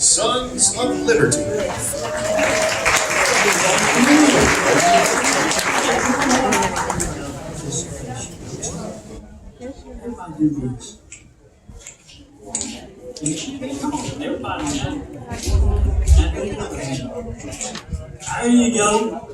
Sons of Liberty. There you go.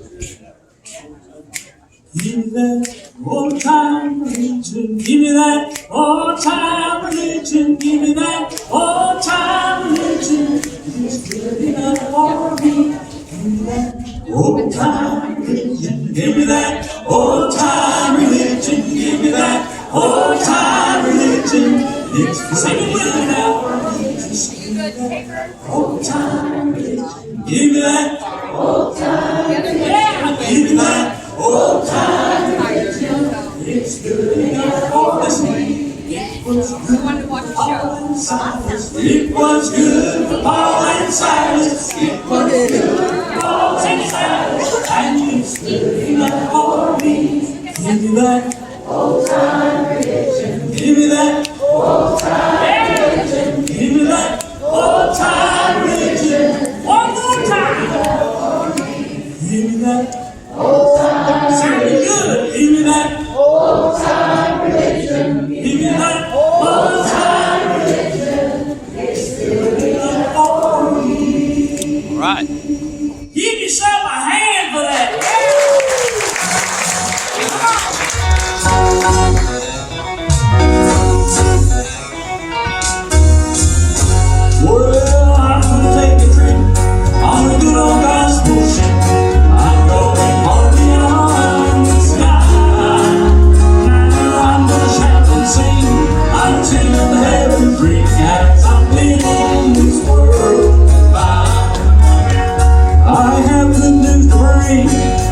Give me that old time religion. Give me that old time religion. Give me that old time religion. It's good enough for me. Give me that old time religion. Give me that old time religion. Give me that old time religion. It's sing it with me now. Old time religion. Give me that old time religion. Yeah, give me that. Old time religion, it's good enough for me. It was good for Paul and Silas. It was good for Paul and Silas. It was good for Paul and Silas. And it's good enough for me. Give me that old time religion. Give me that old time religion. Give me that old time religion. One more time. Give me that. Old time religion. Give me that old time religion. Give me that old time religion. It's good enough for me. All right. Give yourself a hand for that. Well, I'm gonna take a trip on a good old gospel ship.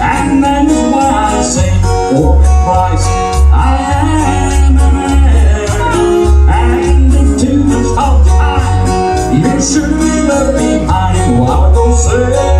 And that is why I say, for Christ, I am a man. And if to this whole time, you surely love me, I will go say.